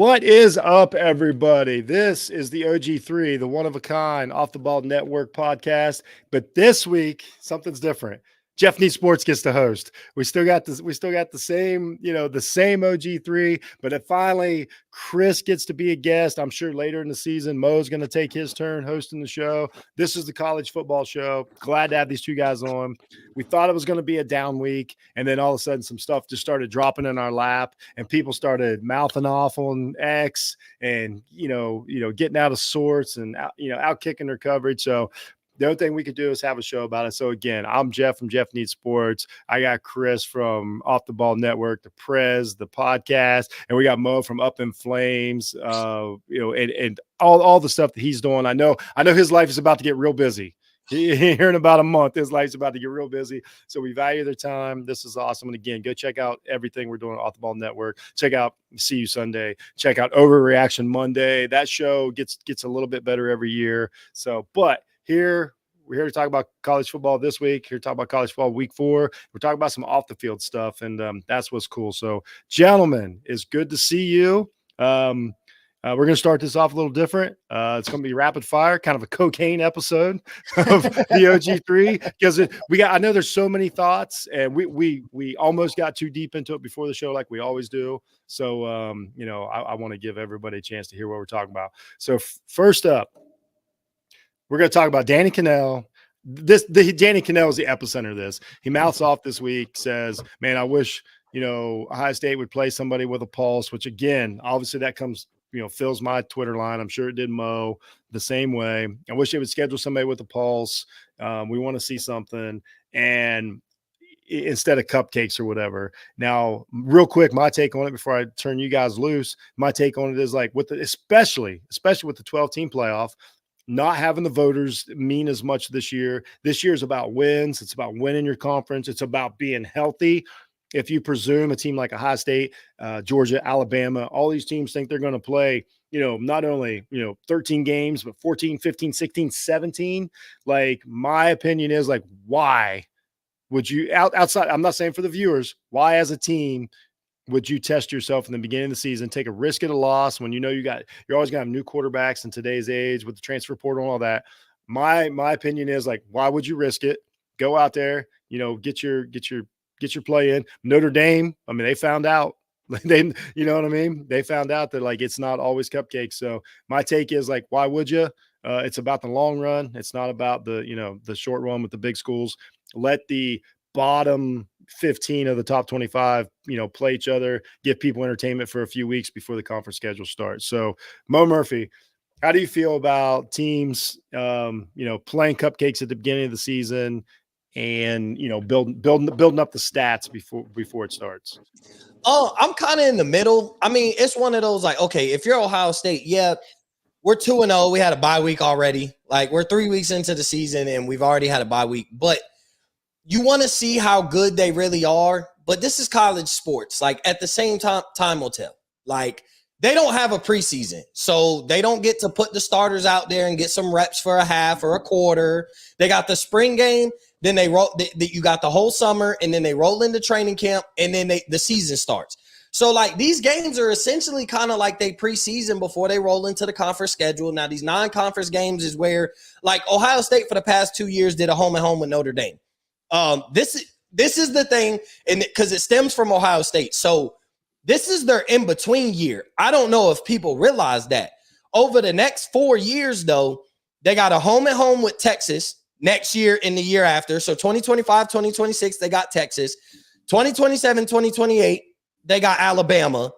What is up, everybody? This is the OG3, the one of a kind off the ball network podcast. But this week, something's different. Jeff Needs Sports gets to host. We still got this. We still got the same, the same OG3. But it finally, Chris gets to be a guest. I'm sure later in the season, Mo's going to take his turn hosting the show. This is the college football show. Glad to have these two guys on. We thought it was going to be a down week, and then all of a sudden, some stuff just started dropping in our lap, and people started mouthing off on X, and getting out of sorts, and out kicking their coverage. So the only thing we could do is have a show about it. So again, I'm Jeff from Jeff Needs Sports. I got Chris from Off the Ball Network, the Prez, the podcast, and we got Mo from Up in Flames. And all the stuff that he's doing. I know his life is about to get real busy. Here in about a month, his life's about to get real busy. So we value their time. This is awesome. And again, go check out everything we're doing Off the Ball Network. Check out See You Sunday. Check out Overreaction Monday. That show gets a little bit better every year. So, but we're here to talk about college football this week. Here to talk about college football week 4. We're talking about some off the field stuff, and that's what's cool. So, gentlemen, it's good to see you. We're going to start this off a little different. It's going to be rapid fire, kind of a cocaine episode of the OG3 because I know there's so many thoughts, and we almost got too deep into it before the show, like we always do. So, I want to give everybody a chance to hear what we're talking about. So, first up, we're going to talk about Danny Kanell. Danny Kanell is the epicenter of this. He mouths off this week, says, "Man, I wish Ohio State would play somebody with a pulse." Which again, obviously, that comes fills my Twitter line. I'm sure it did Mo the same way. I wish they would schedule somebody with a pulse. We want to see something, and instead of cupcakes or whatever. Now, real quick, my take on it before I turn you guys loose. My take on it is like especially with the 12-team playoff. Not having the voters mean as much this year. This year is about wins. It's about winning your conference. It's about being healthy. If you presume a team like Ohio State, Georgia, Alabama, all these teams think they're going to play, not only, 13 games, but 14, 15, 16, 17. Like, my opinion is, like, why would you outside? I'm not saying for the viewers, why as a team would you test yourself in the beginning of the season, take a risk at a loss when you're always going to have new quarterbacks in today's age with the transfer portal and all that? My opinion is, like, why would you risk it? Go out there, get your play in. Notre Dame, I mean, they found out. They, you know what I mean? They found out that, like, it's not always cupcakes. So my take is, like, why would you? It's about the long run. It's not about the short run with the big schools. Let the bottom 15 of the top 25, play each other, give people entertainment for a few weeks before the conference schedule starts. So, Mo Murphy, how do you feel about teams, playing cupcakes at the beginning of the season and, building up the stats before it starts? Oh, I'm kind of in the middle. I mean, it's one of those, like, okay, if you're Ohio State, yeah, we're 2-0. We had a bye week already. Like, we're 3 weeks into the season and we've already had a bye week. But you want to see how good they really are. But this is college sports. Like, at the same time will tell. Like, they don't have a preseason. So they don't get to put the starters out there and get some reps for a half or a quarter. They got the spring game. Then you got the whole summer, and then they roll into training camp, and then the season starts. So, like, these games are essentially kind of like they preseason before they roll into the conference schedule. Now, these non-conference games is where, like, Ohio State for the past 2 years did a home-and-home with Notre Dame. This is the thing, and because it stems from Ohio State. So this is their in-between year. I don't know if people realize that. Over the next 4 years, though, they got a home-and-home with Texas next year and the year after. So 2025, 2026, they got Texas. 2027, 2028, they got Alabama.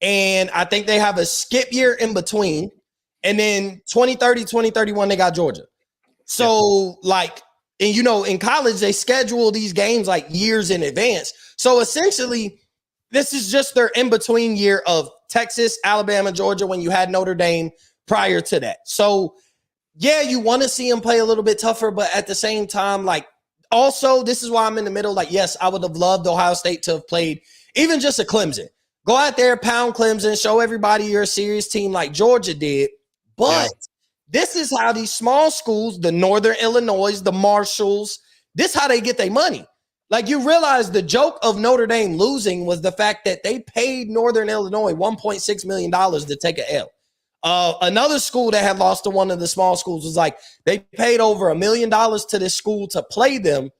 And I think they have a skip year in between. And then 2030, 2031, they got Georgia. So, like, and in college, they schedule these games like years in advance. So essentially, this is just their in-between year of Texas, Alabama, Georgia, when you had Notre Dame prior to that. So, yeah, you want to see them play a little bit tougher, but at the same time, like, also, this is why I'm in the middle. Like, yes, I would have loved Ohio State to have played even just a Clemson. Go out there, pound Clemson, show everybody you're a serious team like Georgia did. But this is how these small schools, the Northern Illinois, the Marshalls, this is how they get their money. Like, you realize the joke of Notre Dame losing was the fact that they paid Northern Illinois $1.6 million to take an L. Another school that had lost to one of the small schools was like, they paid over $1 million to this school to play them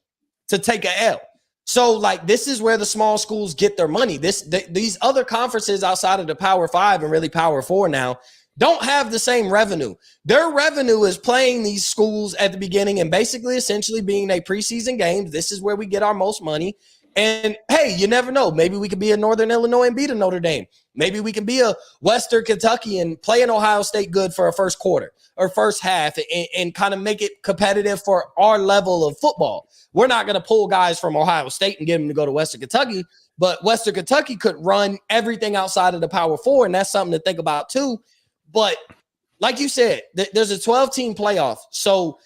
to take an L. So, like, this is where the small schools get their money. These other conferences outside of the Power 5 and really Power 4 now don't have the same revenue. Their revenue is playing these schools at the beginning and basically essentially being a preseason games. This is where we get our most money. And hey, you never know. Maybe we could be a Northern Illinois and beat a Notre Dame. Maybe we can be a Western Kentucky and play an Ohio State good for a first quarter or first half and kind of make it competitive for our level of football. We're not going to pull guys from Ohio State and get them to go to Western Kentucky, but Western Kentucky could run everything outside of the Power 4, and that's something to think about too. But like you said, there's a 12-team playoff. So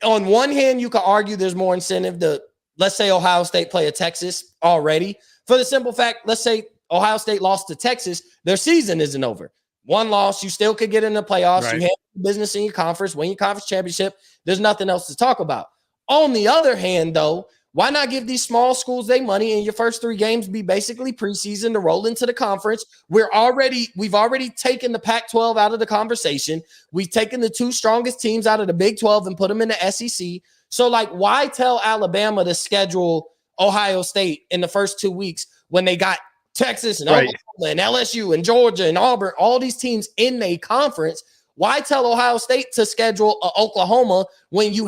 on one hand, you could argue there's more incentive to, let's say Ohio State play a Texas already. For the simple fact, let's say Ohio State lost to Texas, their season isn't over. One loss, you still could get in the playoffs. Right. You handle business in your conference, win your conference championship. There's nothing else to talk about. On the other hand, though, why not give these small schools their money and your first 3 games be basically preseason to roll into the conference? We've already taken the Pac-12 out of the conversation. We've taken the 2 strongest teams out of the Big 12 and put them in the SEC. So, like, why tell Alabama to schedule Ohio State in the first 2 weeks when they got Texas and Oklahoma and LSU and Georgia and Auburn, all these teams in a conference? Why tell Ohio State to schedule Oklahoma when you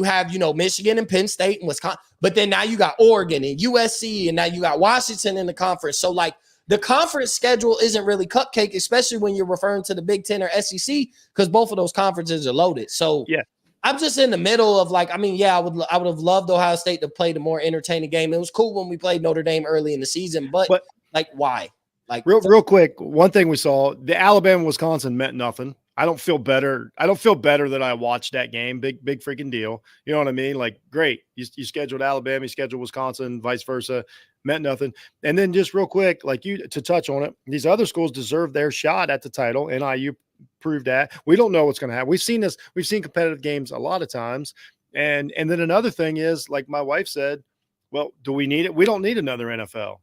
have, you know, Michigan and Penn State and Wisconsin, but then now you got Oregon and USC and now you got Washington in the conference. So, like, the conference schedule isn't really cupcake, especially when you're referring to the Big Ten or SEC, because both of those conferences are loaded. So, yeah, I'm just in the middle of, like, I mean, yeah, I would have loved Ohio State to play the more entertaining game. It was cool when we played Notre Dame early in the season, but like, why? Like, real quick, one thing we saw, the Alabama-Wisconsin meant nothing. I don't feel better. I don't feel better that I watched that game. Big freaking deal. You know what I mean? Like, great. You scheduled Alabama, you scheduled Wisconsin, vice versa. Meant nothing. And then just real quick, like, you to touch on it, these other schools deserve their shot at the title. NIU proved that. We don't know what's going to happen. We've seen this. We've seen competitive games a lot of times. And then another thing is, like my wife said, well, do we need it? We don't need another NFL.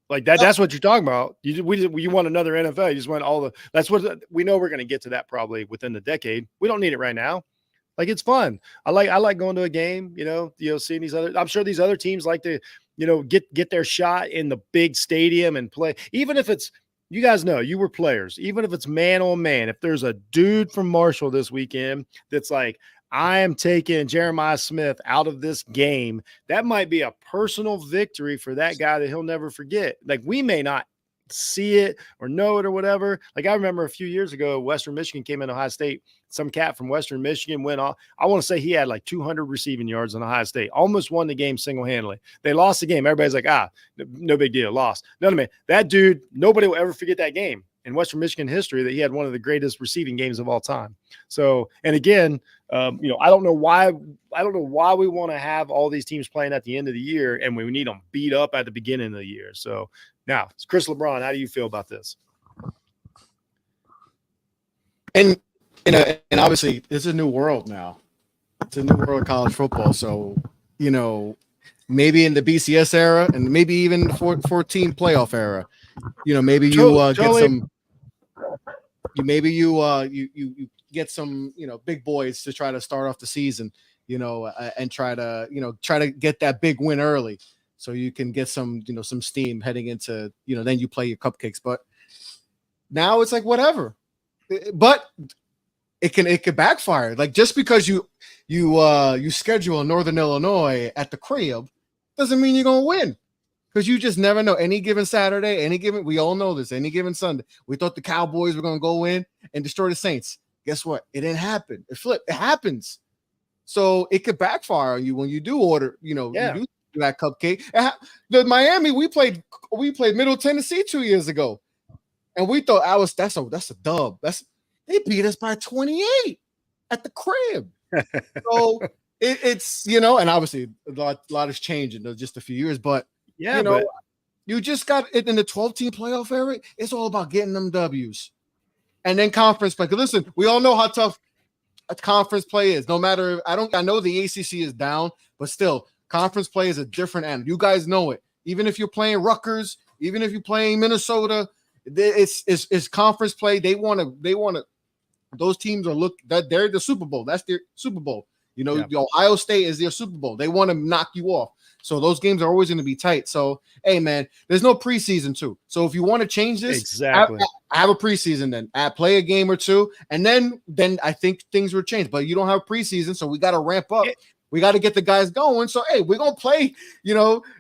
Like that. That's what you're talking about. You want another NFL. You just want all the. That's what we know. We're going to get to that probably within the decade. We don't need it right now. Like, it's fun. I like going to a game. You know, seeing these other. I'm sure these other teams like to, you know, get their shot in the big stadium and play. Even if it's, you guys know, you were players. Even if it's man on man. If there's a dude from Marshall this weekend that's like, I am taking Jeremiah Smith out of this game, that might be a personal victory for that guy that he'll never forget. Like, we may not see it or know it or whatever. Like, I remember a few years ago, Western Michigan came in Ohio State. Some cat from Western Michigan went off. I want to say he had like 200 receiving yards in Ohio State, almost won the game single-handedly. They lost the game. Everybody's like, no big deal, lost. No, man, that dude, nobody will ever forget that game in Western Michigan history, that he had one of the greatest receiving games of all time. So, and again, you know, I don't know why we want to have all these teams playing at the end of the year and we need them beat up at the beginning of the year. So now, Chris LeBron, how do you feel about this? And obviously, it's a new world now. It's a new world of college football. So, you know, maybe in the BCS era and maybe even 14 playoff era, you know, maybe you get some. You get some, you know, big boys to try to start off the season, you know, and try to get that big win early, so you can get some, you know, some steam heading into, you know, then you play your cupcakes. But now it's like whatever, but it can backfire. Like, just because you schedule Northern Illinois at the crib doesn't mean you're gonna win. Because you just never know. Any given Saturday, we all know this, any given Sunday, we thought the Cowboys were going to go in and destroy the Saints. Guess what? It didn't happen. It flipped. It happens. So it could backfire on you when you do order, you know, you do that cupcake. The Miami, we played Middle Tennessee 2 years ago. And we thought that's a dub. They beat us by 28 at the crib. So it's, you know, and obviously a lot has changed in just a few years, but yeah, you know, you just got it in the 12-team playoff era. It's all about getting them W's. And then conference play. Because listen, we all know how tough a conference play is. No matter, I know the ACC is down, but still, Conference play is a different animal. You guys know it. Even if you're playing Rutgers, even if you're playing Minnesota, it's conference play. They want to. Those teams that they're the Super Bowl. That's their Super Bowl. You know, the Ohio State is their Super Bowl. They want to knock you off. So those games are always going to be tight. So, hey, man, there's no preseason too. So if you want to change this, exactly, have a preseason then. Play a game or two, and then I think things will change. But you don't have preseason, so we got to ramp up. We got to get the guys going. So, hey, we're going to play, I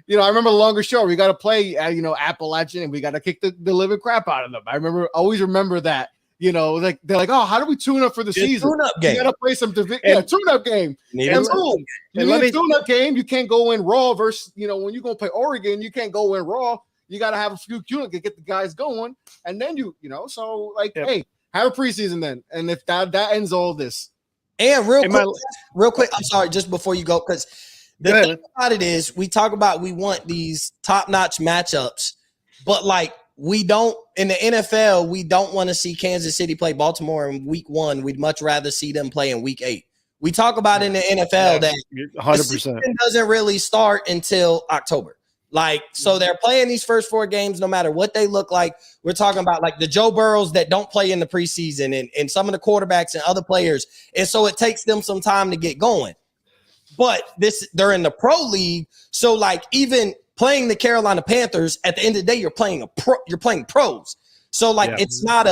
remember the longer show. We got to play, Appalachian, and we got to kick the living crap out of them. Always remember that. Like they're like, oh, how do we tune up for the season? Tune-up game. You got to play some tune-up game. Tune-up game. You can't go in raw versus, when you're going to play Oregon, you can't go in raw. You got to have a few tune-up to get the guys going. And then hey, have a preseason then. And if that ends all this. And real quick, I'm sorry, just before you go, because the thing about it is we talk about we want these top-notch matchups, but we don't in the NFL, we don't want to see Kansas City play Baltimore in week 1. We'd much rather see them play in week 8. We talk about in the NFL that 100% the season doesn't really start until October. So they're playing these first 4 games no matter what they look like. We're talking about the Joe Burrows that don't play in the preseason and some of the quarterbacks and other players. And so it takes them some time to get going. But they're in the pro league. So even playing the Carolina Panthers, at the end of the day, you're playing pros. So it's not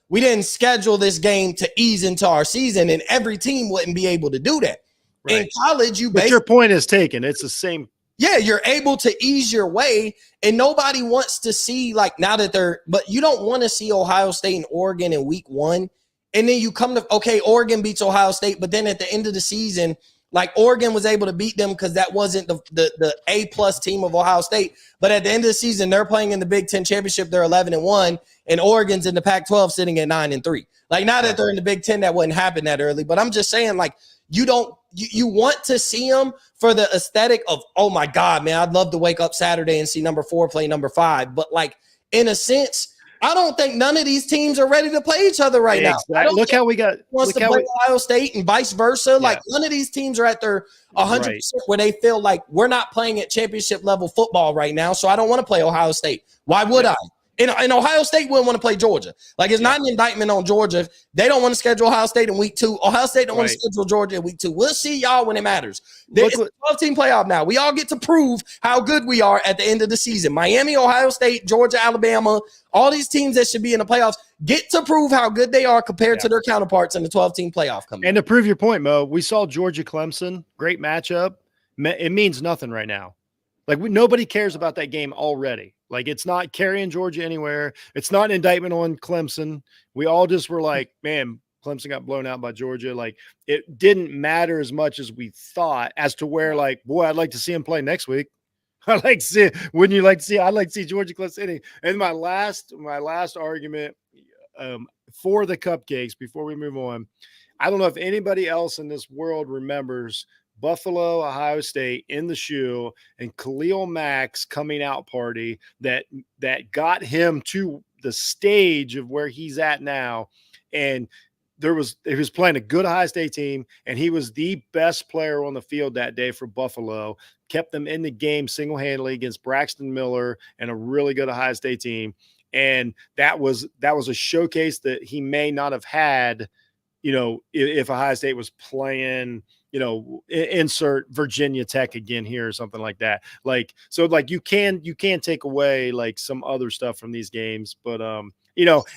we didn't schedule this game to ease into our season, and every team wouldn't be able to do that. Right. In college, but your point is taken. It's the same. Yeah, you're able to ease your way, and nobody wants to see now that but you don't want to see Ohio State and Oregon in week 1, and then you come to Oregon beats Ohio State, but then at the end of the season, Oregon was able to beat them because that wasn't the A+ team of Ohio State. But at the end of the season, they're playing in the Big Ten championship. They're 11-1, and Oregon's in the Pac-12 sitting at 9-3. Now that they're in the Big Ten, that wouldn't happen that early. But I'm just saying, you want to see them for the aesthetic of, oh my God, man, I'd love to wake up Saturday and see number 4 play number 5. But in a sense, I don't think none of these teams are ready to play each other right now. Look how we got wants to play Ohio State and vice versa. None of these teams are at their 100% where they feel like we're not playing at championship level football right now. So I don't want to play Ohio State. Why would I? And Ohio State wouldn't want to play Georgia. It's not an indictment on Georgia. They don't want to schedule Ohio State in week 2. Ohio State don't want to schedule Georgia in week 2. We'll see y'all when it matters. It's a 12-team playoff now. We all get to prove how good we are at the end of the season. Miami, Ohio State, Georgia, Alabama, all these teams that should be in the playoffs get to prove how good they are compared to their counterparts in the 12-team playoff coming. And to prove your point, Mo, we saw Georgia-Clemson, great matchup. It means nothing right now. Nobody cares about that game already. It's not carrying Georgia anywhere. It's not an indictment on Clemson. We all just were man, Clemson got blown out by Georgia. It didn't matter as much as we thought as to where, boy, I'd like to see him play next week. I'd like to see, wouldn't you like to see? I'd like to see Georgia Clemson. And my last argument for the cupcakes before we move on, I don't know if anybody else in this world remembers Buffalo, Ohio State in the shoe and Khalil Mack's coming out party that got him to the stage of where he's at now. And he was playing a good Ohio State team, and he was the best player on the field that day for Buffalo, kept them in the game single-handedly against Braxton Miller and a really good Ohio State team. And that was a showcase that he may not have had, if Ohio State was playing, insert Virginia Tech again here or something like that. You can take away some other stuff from these games, but and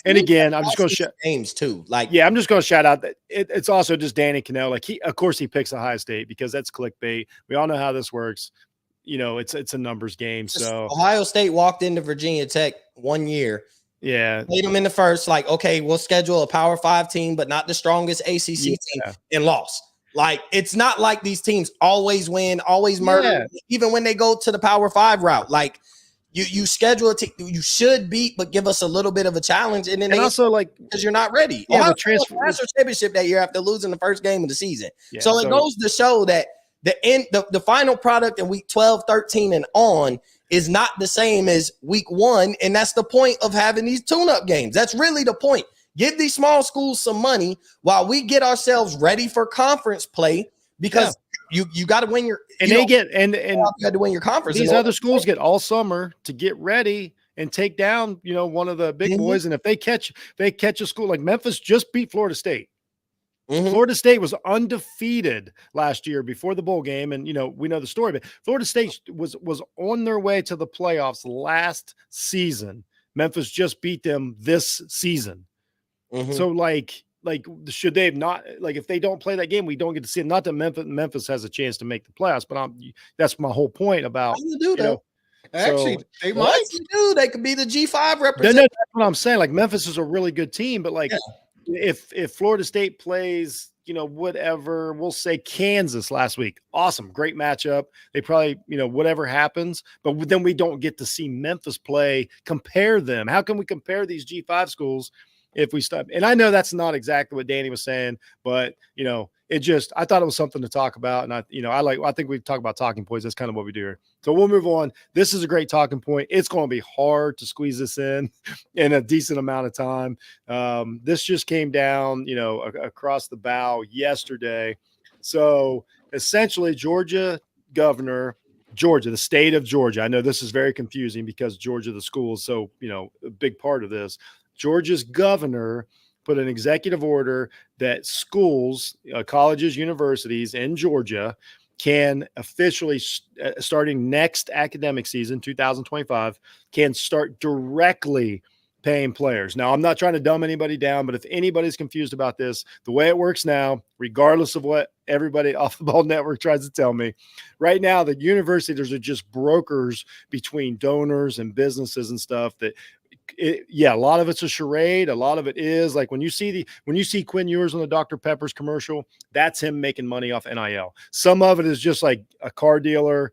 again, I'm just going to shout games too. I'm just going to shout out that it's also just Danny Cannell. Of course he picks Ohio State because that's clickbait. We all know how this works. It's a numbers game. So Ohio State walked into Virginia Tech one year. Yeah. Played them in the first, okay, we'll schedule a Power 5 team, but not the strongest ACC team, and lost. It's not like these teams always win, always murder, even when they go to the Power 5 route. You schedule a team you should beat, but give us a little bit of a challenge, and then also because you're not ready. Yeah, Ohio the transfer championship that year after losing the first game of the season. Yeah, so it goes to show that the final product in week 12, 13, and on is not the same as week 1, and that's the point of having these tune-up games. That's really the point. Give these small schools some money while we get ourselves ready for conference play, because you got to win your and you they know, get and you got to win your conference. these other schools get all summer to get ready and take down, one of the big boys. And if they catch a school like Memphis just beat Florida State. Florida State was undefeated last year before the bowl game. And, we know the story, but Florida State was on their way to the playoffs last season. Memphis just beat them this season. So like, should they have not, like, if they don't play that game, we don't get to see it. Not that Memphis has a chance to make the playoffs, but that's my whole point about, Actually, they might. Once you do, they could be the G5 representative. No, that's what I'm saying. Like, Memphis is a really good team, but like, if Florida State plays, whatever, we'll say Kansas last week, awesome, great matchup. They probably, whatever happens, but then we don't get to see Memphis play. Compare them. How can we compare these G5 schools if we stop? And I know that's not exactly what Danny was saying, but I thought it was something to talk about. And I think we talk about talking points. That's kind of what we do here. So we'll move on. This is a great talking point. It's going to be hard to squeeze this in a decent amount of time. This just came down, across the bow yesterday. So essentially the state of Georgia. I know this is very confusing because Georgia, the school is so, a big part of this. Georgia's governor put an executive order that schools, colleges, universities in Georgia can officially, starting next academic season, 2025, can start directly paying players. Now, I'm not trying to dumb anybody down, but if anybody's confused about this, the way it works now, regardless of what everybody off the ball network tries to tell me, right now, the universities are just brokers between donors and businesses and stuff that, a lot of it's a charade. A lot of it is like when you see Quinn Ewers on the Dr. Pepper's commercial, that's him making money off NIL. Some of it is just like a car dealer,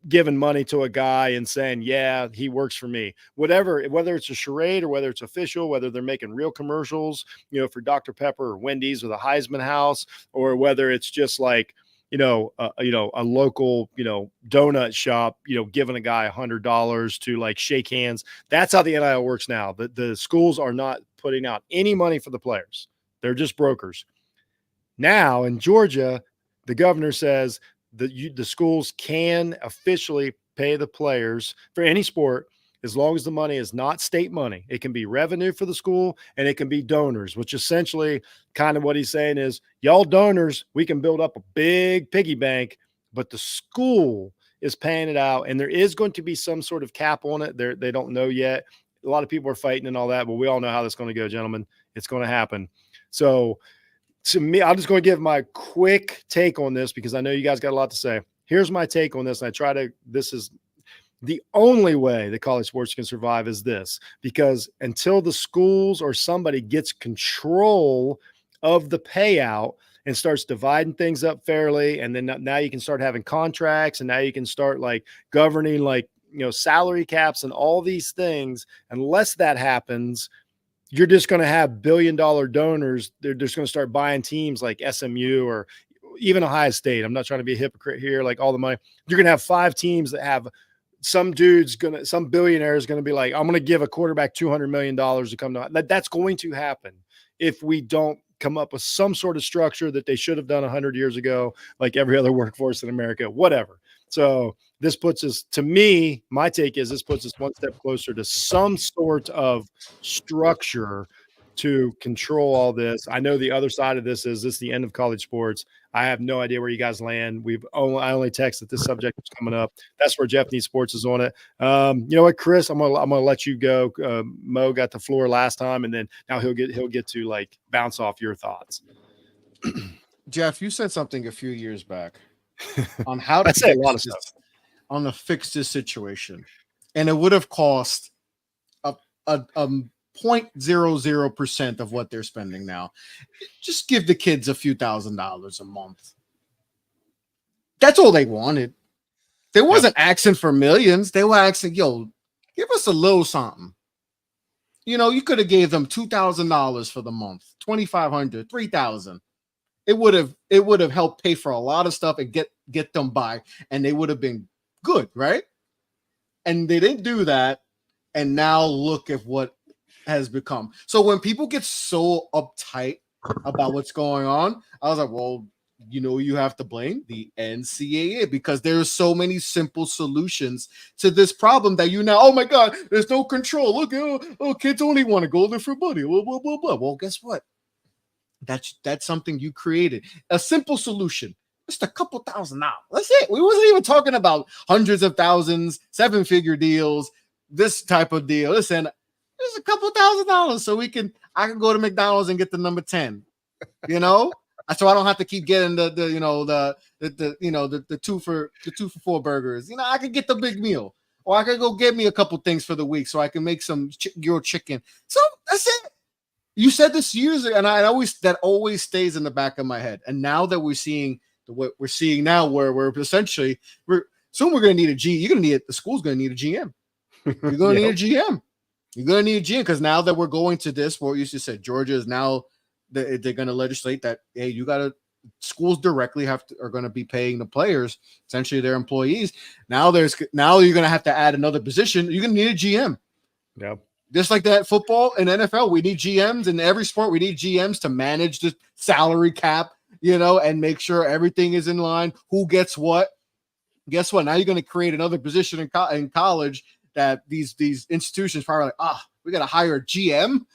giving money to a guy and saying, yeah, he works for me. Whatever, whether it's a charade or whether it's official, whether they're making real commercials, for Dr. Pepper or Wendy's or the Heisman House, or whether it's just like, a local, donut shop, giving a guy $100 to like shake hands. That's how the NIL works now. The schools are not putting out any money for the players. They're just brokers. Now in Georgia, the governor says that the schools can officially pay the players for any sport as long as the money is not state money. It can be revenue for the school and it can be donors, which essentially kind of what he's saying is, y'all donors, we can build up a big piggy bank, but the school is paying it out. And there is going to be some sort of cap on it. They don't know yet. A lot of people are fighting and all that, but we all know how this is going to go, gentlemen. It's going to happen. So to me, I'm just going to give my quick take on this because I know you guys got a lot to say. Here's my take on this. And this is the only way that college sports can survive is this, because until the schools or somebody gets control of the payout and starts dividing things up fairly, and then now you can start having contracts, and now you can start like governing like, salary caps and all these things. Unless that happens, you're just going to have billion-dollar donors. They're just going to start buying teams like SMU or even Ohio State. I'm not trying to be a hypocrite here, like all the money. You're going to have 5 teams that have some billionaire is going to be like, I'm going to give a quarterback $200 million to come to that's going to happen if we don't come up with some sort of structure that they should have done 100 years ago, like every other workforce in America, whatever. So this puts us, to me, my take is this puts us one step closer to some sort of structure to control all this. I know the other side of this is the end of college sports. I have no idea where you guys land. I only text that this subject is coming up. That's where Jeff Needs Sports is on it. You know what, Chris? I'm gonna let you go. Mo got the floor last time, and then now he'll get to like bounce off your thoughts. Jeff, you said something a few years back on how to fix this situation, and it would have cost a 0.00% of what they're spending now. Just give the kids a few $1,000s a month. That's all they wanted. They wasn't asking for millions. They were asking, yo, give us a little something. You could have gave them $2,000 for the month, $2,500, $3,000. It would have helped pay for a lot of stuff and get them by, and they would have been good, right? And they didn't do that, and now look at what has become. So when people get so uptight about what's going on, I was like, well, you have to blame the NCAA, because there's so many simple solutions to this problem that oh my God, there's no control. Look, kids only want to go there for money. Blah, blah, blah, blah. Well, guess what? That's something you created. A simple solution. Just a couple $1,000. That's it. We wasn't even talking about hundreds of thousands, 7-figure deals, this type of deal. Listen, just a couple $1,000 so I can go to McDonald's and get the number 10. So I don't have to keep getting the 2 for $4 burgers. I could get the big meal, or I could go get me a couple things for the week so I can make some grilled chicken. So that's it. You said this years ago, and that always stays in the back of my head. And now that we're seeing what we're seeing now, where we're essentially soon we're going to need a G. You're going to need the school's going to need a GM. You're going to need a GM. You're going to need a GM, because now that we're going to this, what you just said, Georgia is now they're going to legislate that, hey, schools directly are going to be paying the players, essentially their employees. Now you're going to have to add another position. You're going to need a GM. Yep. Just like that, football and NFL, we need GMs. In every sport, we need GMs to manage the salary cap, and make sure everything is in line. Who gets what? Guess what? Now you're going to create another position in college that these institutions probably like, we got to hire a GM,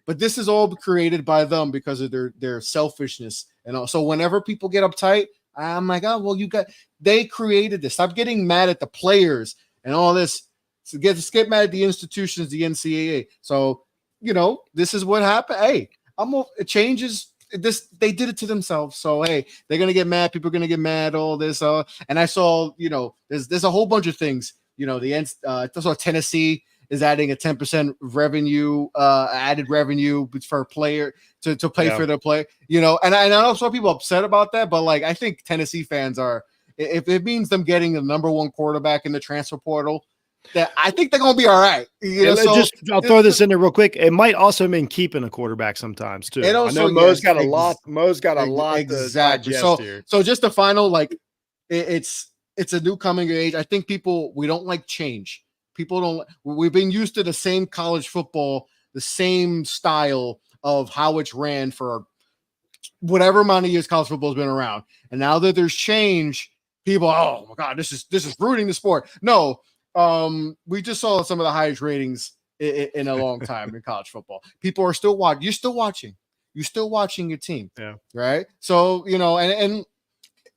But this is all created by them because of their selfishness. And so whenever people get uptight, I'm like, oh, well, they created this. Stop getting mad at the players and all this. So get mad at the institutions, the NCAA. So, this is what happened. Hey, it changes. They did it to themselves. So, hey, they're going to get mad. People are going to get mad, all this. And I saw, there's a whole bunch of things, I saw Tennessee is adding a 10% revenue, added revenue for a player to pay for their play, and I know some people upset about that, but I think Tennessee fans are, if it means them getting the number 1 quarterback in the transfer portal, that I think they're going to be all right. I'll throw this in there real quick. It might also mean keeping a quarterback sometimes too. Also, I know Mo's got a lot. Mo's got a lot. Exactly. Here. So just the final, it's a new coming of age. I think we don't like change. We've been used to the same college football, the same style of how it's ran for whatever amount of years college football has been around. And now that there's change, people, oh my God, this is ruining the sport. No, we just saw some of the highest ratings in a long time in college football. People are still watching. You're still watching. You're still watching your team. Yeah. Right. So, and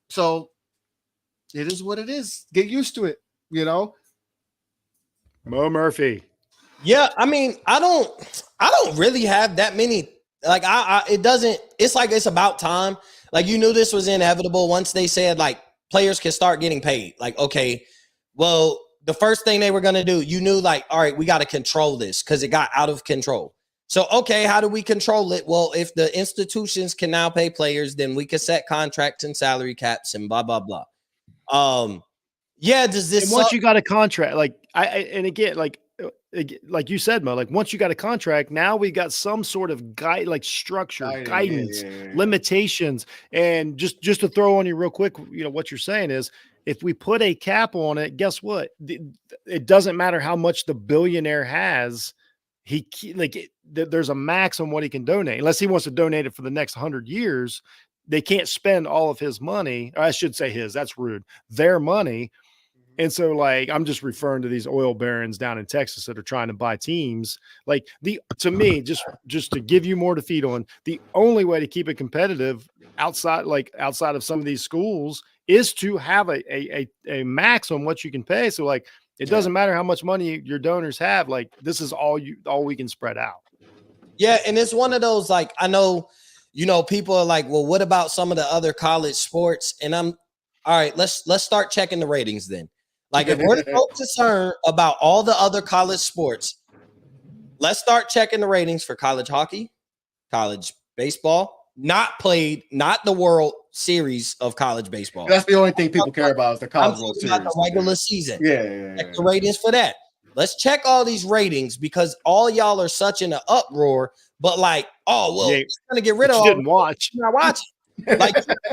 so it is what it is. Get used to it, Mo Murphy. Yeah, I mean, I don't really have that many. It's like it's about time. You knew this was inevitable once they said players can start getting paid. Okay, well, the first thing they were going to do, you knew all right, we got to control this because it got out of control. So, okay, how do we control it? Well, if the institutions can now pay players, then we can set contracts and salary caps and blah, blah, blah. Does this once you got a contract, like you said, Mo, once you got a contract, now we got some sort of structure, guidance, limitations. And just to throw on you real quick, what you're saying is, if we put a cap on it, guess what? It doesn't matter how much the billionaire has. There's a max on what he can donate, unless he wants to donate it for the next 100 years. They can't spend all of his money. Or I should say that's rude. Their money. And so I'm just referring to these oil barons down in Texas that are trying to buy teams. To me, just to give you more to feed on, the only way to keep it competitive outside of some of these schools is to have a max on what you can pay. So it doesn't matter how much money your donors have. This is all we can spread out. Yeah. And it's one of those, I know, people are well, what about some of the other college sports? And all right, let's start checking the ratings then. If we're so concerned about all the other college sports, let's start checking the ratings for college hockey, college baseball, not the World Series of college baseball. That's the only thing people care about is the college World Series. The regular season. Yeah. Check the ratings for that. Let's check all these ratings because all y'all are such in an uproar. But we're going to get rid of all. Didn't watch. You're not watching.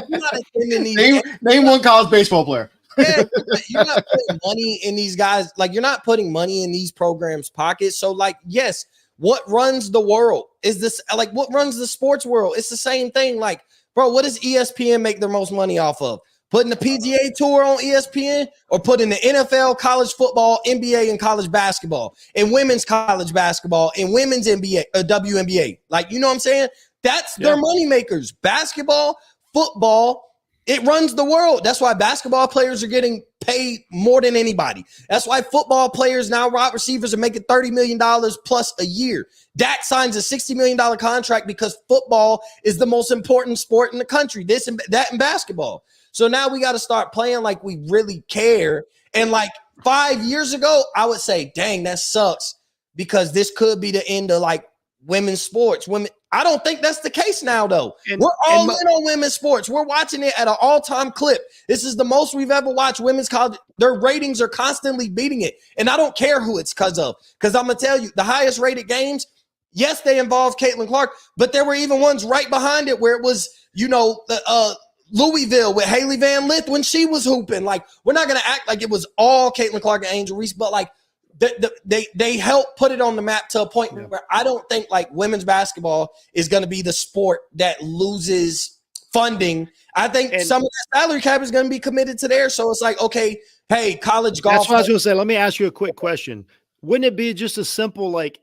You're not attending these. Name one college baseball player. Yeah, you're not putting money in these guys. You're not putting money in these programs' pockets. So, yes, what runs the world is this? What runs the sports world? It's the same thing. Bro, what does ESPN make their most money off of? Putting the PGA Tour on ESPN or putting the NFL, college football, NBA, and college basketball, and women's college basketball, and women's NBA, WNBA. Like, you know what I'm saying? That's their money makers. Basketball, football, it runs the world. That's why basketball players are getting paid more than anybody. That's why football players now, wide receivers, are making $30 million plus a year. Dak signs a $60 million contract because football is the most important sport in the country. This and that and basketball. So now we got to start playing like we really care. And like 5 years ago, I would say, dang, that sucks because this could be the end of like women's sports. I don't think that's the case now, though. We're all in on women's sports. We're watching it at an all-time clip. This is the most we've ever watched women's college. Their ratings are constantly beating it. And I don't care who it's because of. Because I'm going to tell you, the highest rated games, yes, they involve Caitlin Clark, but there were even ones right behind it where it was, Louisville with Haley Van Lith when she was hooping. Like, we're not going to act like it was all Caitlin Clark and Angel Reese, but like they helped put it on the map to a point where I don't think like women's basketball is going to be the sport that loses funding. I think some of the salary cap is going to be committed to there. So it's like, okay, hey, college golf. That's what I was going to say. Let me ask you a quick question. Wouldn't it be just a simple, like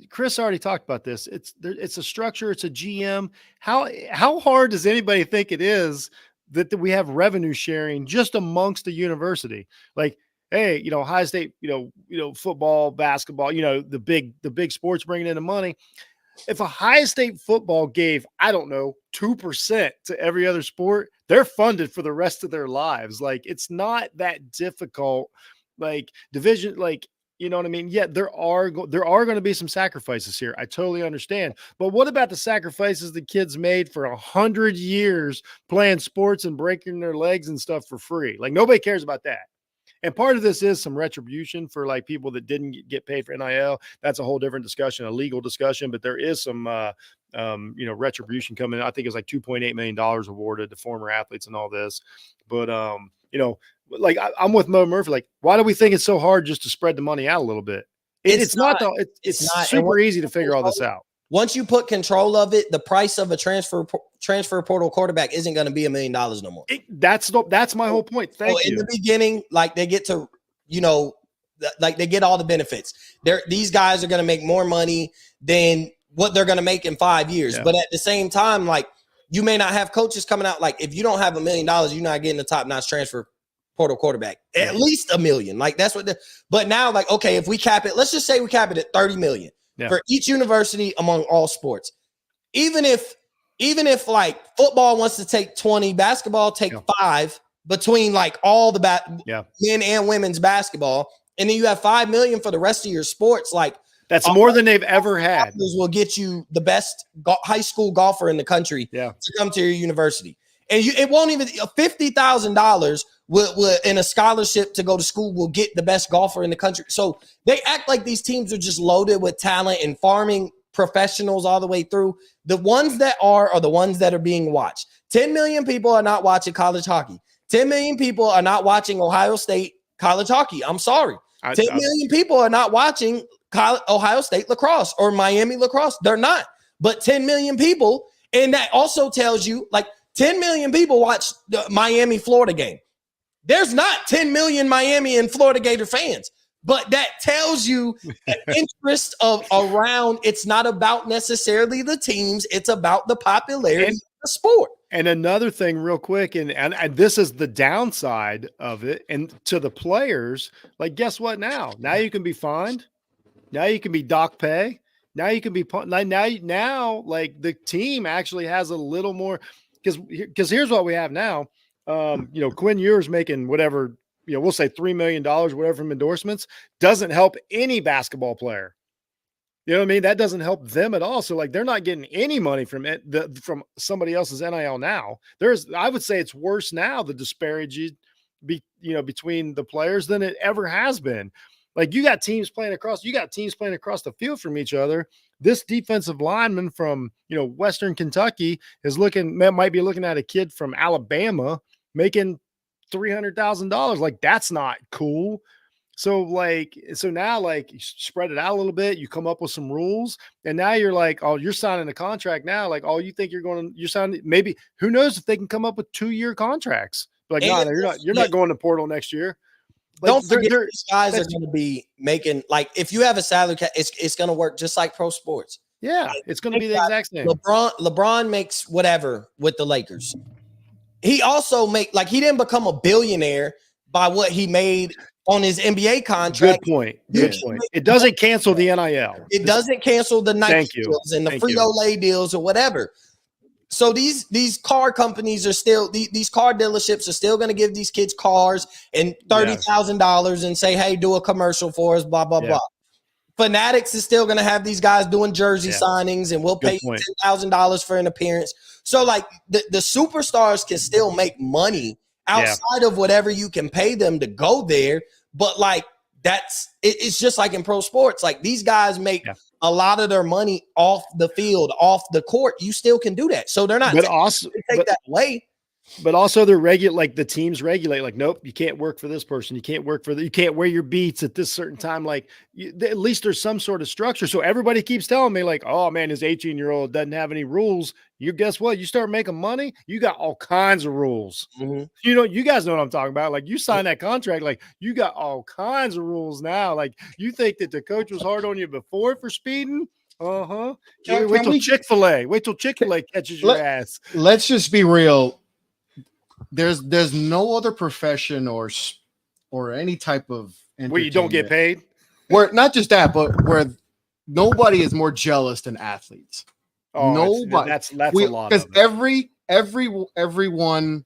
Chris already talked about this? It's a structure. It's a GM. How hard does anybody think it is that we have revenue sharing just amongst the university? Like, hey, High State, football, basketball, the big sports bringing in the money. If a High State football gave, I don't know, 2% to every other sport, they're funded for the rest of their lives. Like, it's not that difficult. Like division, like. You know what I mean? Yeah, there are going to be some sacrifices here. I totally understand. But what about the sacrifices the kids made for 100 years playing sports and breaking their legs and stuff for free? Like, nobody cares about that. And part of this is some retribution for like people that didn't get paid for NIL. That's a whole different discussion, a legal discussion. But there is some, retribution coming. I think it's like $2.8 million awarded to former athletes and all this. But like I'm with Mo Murphy. Like, why do we think it's so hard just to spread the money out a little bit? It's not. It's super easy to figure all this out. Once you put control of it, the price of a transfer portal quarterback isn't going to be $1 million no more. That's my whole point. Thank you. In the beginning, like they get to, like they get all the benefits. These guys are going to make more money than what they're going to make in 5 years. Yeah. But at the same time, like you may not have coaches coming out. Like if you don't have $1 million, you're not getting the top-notch transfer portal quarterback, at least $1 million. Like that's what but now, like, okay, if we cap it, let's just say we cap it at 30 million for each university among all sports. Even if like football wants to take 20, basketball take 5 between like all the men and women's basketball, and then you have 5 million for the rest of your sports. Like that's more than they've ever had. Will get you the best high school golfer in the country to come to your university. And it won't even $50,000 will in a scholarship to go to school will get the best golfer in the country. So they act like these teams are just loaded with talent and farming professionals all the way through. The ones that are the ones that are being watched. 10 million people are not watching college hockey. 10 million people are not watching Ohio State college hockey. I'm sorry. 10 million people are not watching Ohio State lacrosse or Miami lacrosse. They're not. But 10 million people, and that also tells you like 10 million people watch the Miami-Florida game. There's not 10 million Miami and Florida Gator fans, but that tells you the interest of around. It's not about necessarily the teams. It's about the popularity of the sport. And another thing real quick, and this is the downside of it, and to the players, like guess what now? Now you can be fined. Now you can be dock pay. Now you can be now like the team actually has a little more because here's what we have now. Quinn Ewers making whatever, we'll say $3 million, whatever from endorsements, doesn't help any basketball player. You know what I mean? That doesn't help them at all. So like they're not getting any money from from somebody else's NIL now. I would say it's worse now, the disparity between the players than it ever has been. Like you got teams playing across the field from each other. This defensive lineman from, Western Kentucky might be looking at a kid from Alabama making $300,000. Like that's not cool. So now like you spread it out a little bit, you come up with some rules, and now you're like, oh, you're signing a contract now. Like, oh, you think you're signing, maybe who knows if they can come up with 2-year contracts. Like, no, you're not going to portal next year. Like, don't forget these guys are going to be making, like, if you have a salary cap, it's going to work just like pro sports. Yeah, like, it's going to be the exact same. LeBron makes whatever with the Lakers. He also he didn't become a billionaire by what he made on his NBA contract. Good point. It doesn't cancel the NIL. It doesn't cancel the Nike deals and the Frito-Lay deals or whatever. So these car companies are still, these car dealerships are still going to give these kids cars and $30,000 and say, hey, do a commercial for us, blah, blah, blah. Fanatics is still going to have these guys doing jersey signings, and we'll pay you $10,000 for an appearance. So like the superstars can still make money outside of whatever you can pay them to go there. But like it's just like in pro sports. Like these guys make a lot of their money off the field, off the court. You still can do that. So they're not take that away. But also they're like the teams regulate, like, nope, you can't work for this person. You can't work for you can't wear your beats at this certain time. Like at least there's some sort of structure. So everybody keeps telling me like, oh man, his 18-year-old doesn't have any rules. You guess what? You start making money, you got all kinds of rules. Mm-hmm. You know, you guys know what I'm talking about. Like you sign that contract, like you got all kinds of rules now. Like you think that the coach was hard on you before for speeding? Uh-huh. Wait till Chick-fil-A catches your ass. Let's just be real. There's no other profession or any type of where you don't get paid. Where not just that, but where nobody is more jealous than athletes. Oh, nobody. That's a lot. Because everyone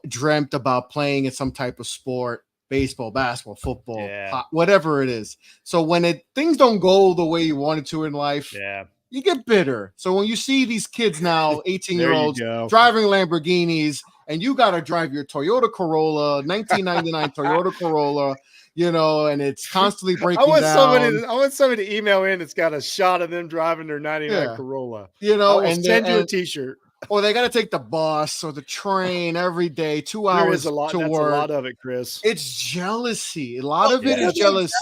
dreamt about playing in some type of sport, baseball, basketball, football, whatever it is. So when things don't go the way you wanted to in life, you get bitter. So when you see these kids now, 18-year-olds driving Lamborghinis, and you got to drive your Toyota Corolla, 1999 Toyota Corolla, you know, and it's constantly breaking down. I want somebody to email in. It's got a shot of them driving their 99 Corolla. You know, and send you a T-shirt. Or they got to take the bus or the train every day, 2 hours to work. That's a lot of it, Chris. It's jealousy. A lot of it is jealousy.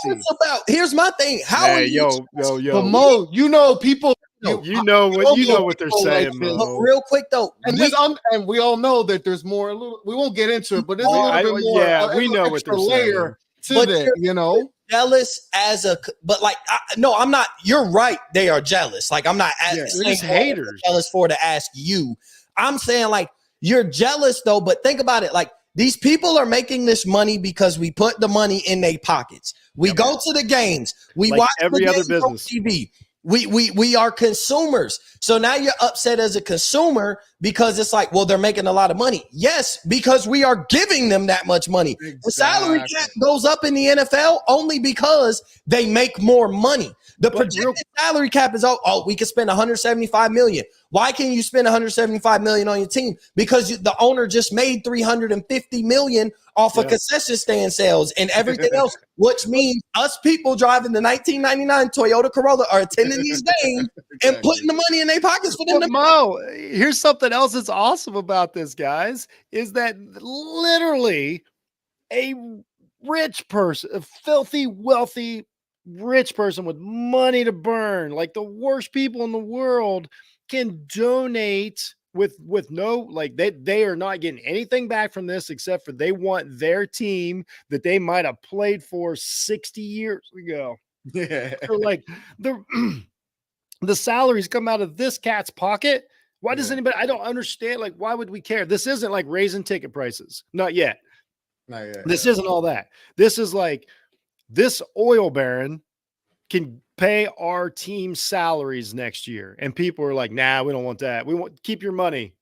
Here's my thing. Yo. But Mo, you know, people. You know what they're saying, Mo. Real quick though, and we all know that there's more. We won't get into it, but there's a little bit more. Yeah, we know what they're layer saying. To that, you know. Jealous but like no, I'm not. You're right. They are jealous. Like I'm not saying haters. Jealous for to ask you. I'm saying like you're jealous though. But think about it. Like these people are making this money because we put the money in their pockets. We go to the games. We watch every other business on TV. We are consumers. So now you're upset as a consumer because it's like, well, they're making a lot of money. Yes, because we are giving them that much money. Exactly. The salary cap goes up in the NFL only because they make more money. The projected salary cap is we can spend 175 million. Why can't you spend 175 million on your team? Because the owner just made 350 million off of concession stand sales and everything else, which means us people driving the 1999 Toyota Corolla are attending these games and putting the money in their pockets for them. Mo, here's something else that's awesome about this, guys, is that literally a rich person, a filthy, wealthy, rich person with money to burn, like the worst people in the world, can donate with no, like they are not getting anything back from this except for they want their team that they might have played for 60 years ago. So like the salaries come out of this cat's pocket. Why does anybody? I don't understand. Like, why would we care? This isn't like raising ticket prices. Not yet. This isn't all that. This is like this oil baron can pay our team salaries next year. And people are like, nah, we don't want that. We want keep your money.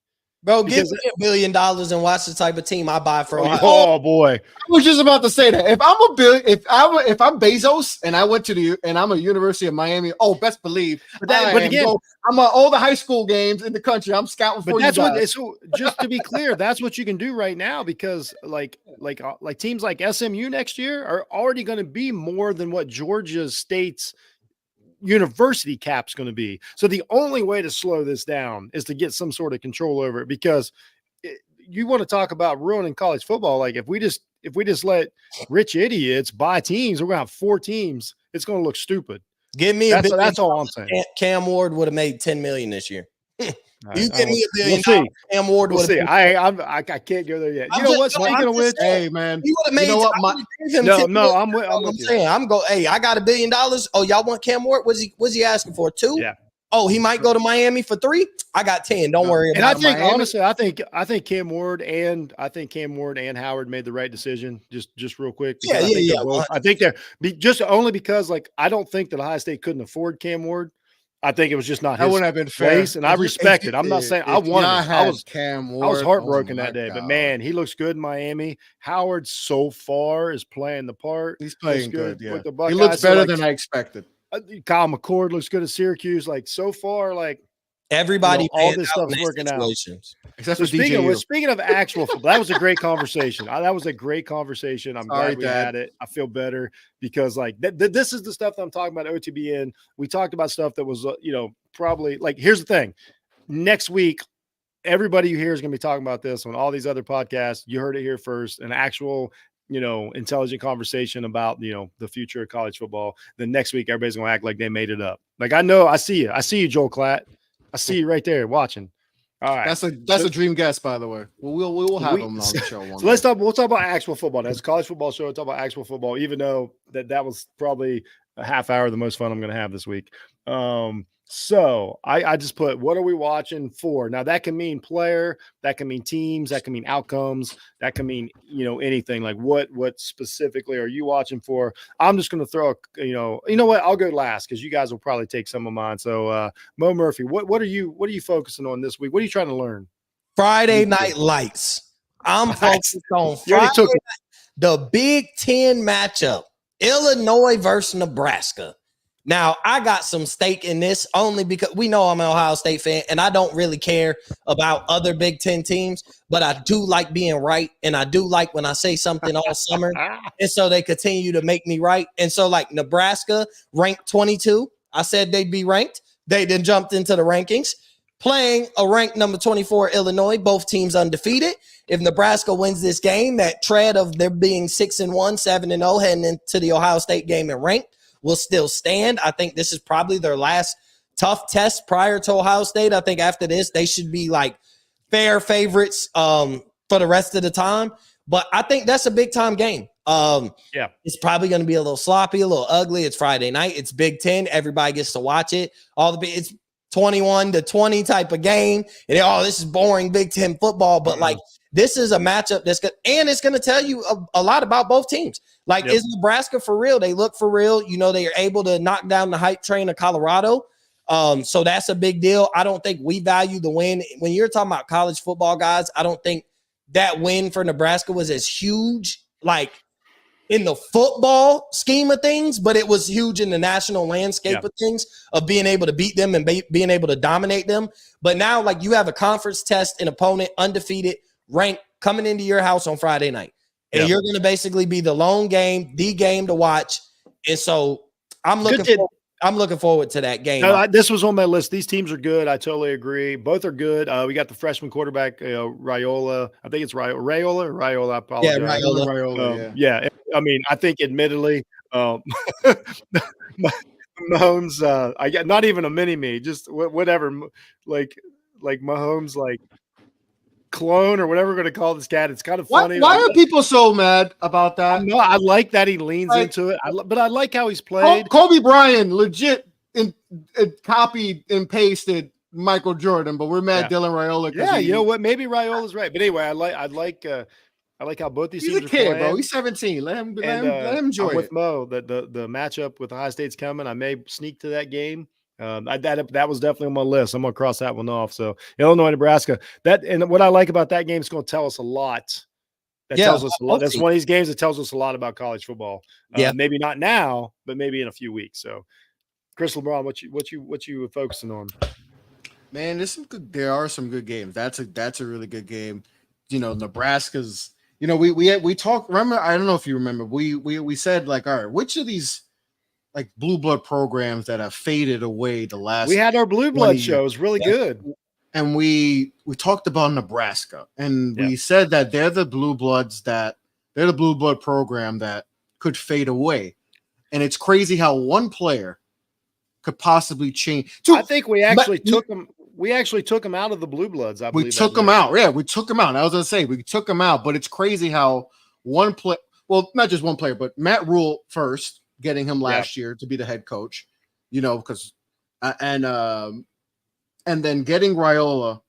Bro, give me $1 billion and watch the type of team I buy for. Oh boy. I was just about to say that. If I'm Bezos and I went to and I'm a University of Miami, best believe. But again, I'm at all the high school games in the country. I'm scouting for you guys. So just to be clear, that's what you can do right now because like teams like SMU next year are already going to be more than what Georgia State's university cap's going to be. So the only way to slow this down is to get some sort of control over it, because you want to talk about ruining college football. Like if we just if we just let rich idiots buy teams, we're gonna have 4 teams. It's gonna look stupid. Give me that's all I'm saying. Cam Ward would have made $10 million this year. You give me $1 billion. We'll see. Cam Ward would We'll see. have. I can't go there yet. You know what? Speaking of which, hey man, he would have made. You know what? I'm with I'm you. saying I'm go. Hey, I got $1 billion. Oh, y'all want Cam Ward? Was he asking for 2? Yeah. Oh, he might go to Miami for 3. I got 10. Don't worry about it. And I think Miami. honestly, I think Cam Ward and Howard made the right decision. Just real quick. Yeah. I think they're just only because like I don't think that Ohio State couldn't afford Cam Ward. I think it was just not that his wouldn't have been fair. place, and I respect it. I'm not saying I wanted it. I was Cam Ward. I was heartbroken Oh that day, God. but man, he looks good in Miami. Howard so far is playing the part. He's playing good. with the He Buckeyes. looks better So, than I expected. Kyle McCord looks good at Syracuse. Like so far, like Everybody, all this stuff's working out. Except So for DJU. speaking of actual football, that was a great conversation. That was a great conversation. I'm glad we had it. I feel better because like this is the stuff that I'm talking about. OTBN. We talked about stuff that was probably like. Here's the thing. Next week, everybody you hear is going to be talking about this on all these other podcasts. You heard it here first. An actual intelligent conversation about the future of college football. Then next week, everybody's going to act like they made it up. Like I know, I see you, Joel Klatt. I see you right there watching. All right, that's a dream guest, by the way. We'll have him on the show. We'll talk about actual football. That's a college football show. We'll talk about actual football, even though that was probably a half hour the most fun I'm going to have this week. So I just put, what are we watching for? Now that can mean player, that can mean teams, that can mean outcomes, that can mean, anything. Like what specifically are you watching for? I'm just going to throw, you know what? I'll go last because you guys will probably take some of mine. So Mo Murphy, what are you focusing on this week? What are you trying to learn? Friday Night Lights. I'm focused on Friday night, the Big Ten matchup, Illinois versus Nebraska. Now, I got some stake in this only because we know I'm an Ohio State fan, and I don't really care about other Big Ten teams, but I do like being right, and I do like when I say something all summer, and so they continue to make me right. And so, like, Nebraska ranked 22. I said they'd be ranked. They then jumped into the rankings, playing a ranked number 24 Illinois, both teams undefeated. If Nebraska wins this game, that tread of there being 6-1, 7-0 heading into the Ohio State game and ranked will still stand. I think this is probably their last tough test prior to Ohio State. I think after this, they should be like fair favorites for the rest of the time. But I think that's a big time game. It's probably going to be a little sloppy, a little ugly. It's Friday night. It's Big Ten. Everybody gets to watch it. It's 21-20 type of game. And this is boring Big Ten football. But like this is a matchup that's good, and it's going to tell you a lot about both teams. Like, is Nebraska for real? They look for real. They are able to knock down the hype train of Colorado. So that's a big deal. I don't think we value the win. When you're talking about college football, guys, I don't think that win for Nebraska was as huge, like in the football scheme of things, but it was huge in the national landscape of things, of being able to beat them and being able to dominate them. But now, like, you have a conference test, an opponent, undefeated, ranked, coming into your house on Friday night. And you're going to basically be the lone game, the game to watch. And so I'm looking forward to that game. No, this was on my list. These teams are good. I totally agree. Both are good. We got the freshman quarterback, Raiola. I think it's Raiola or Raiola. I apologize. Yeah, Raiola. Yeah. I mean, I think admittedly, Mahomes, I got not even a mini-me, just whatever, like Mahomes, like, clone or whatever we're going to call this cat. It's kind of funny. Why are people so mad about that? No, I like that he leans into it, but I like how he's played. Kobe Bryant legit copied and pasted Michael Jordan, but we're mad Dylan Raiola. Yeah, you know what? Maybe Raiola's right, but anyway, I like how both these teams are playing. He's a kid, playing. Bro. He's 17. Let him enjoy it. With Mo, the matchup with Ohio State's coming. I may sneak to that game. That was definitely on my list. I'm gonna cross that one off. So Illinois, Nebraska. And what I like about that game is going to tell us a lot. Tells us a lot. That's one of these games that tells us a lot about college football. Maybe not now, but maybe in a few weeks. So, Chris LeBron, what you focusing on? Man, there's some good. There are some good games. That's a really good game. Nebraska's. We talked. Remember, I don't know if you remember. We said like, all right, which of these like blue blood programs that have faded away the last. We had our blue blood show. It was really good. And we talked about Nebraska, and we said that they're the blue bloods that They're the blue blood program that could fade away. And it's crazy how one player could possibly change. I think we actually took them. We actually took them out of the blue bloods. I believe we took them out. Yeah, we took them out. I was going to say we took them out, but it's crazy how one player, well, not just one player, but Matt Rule first, getting him last year to be the head coach, because and then getting Raiola,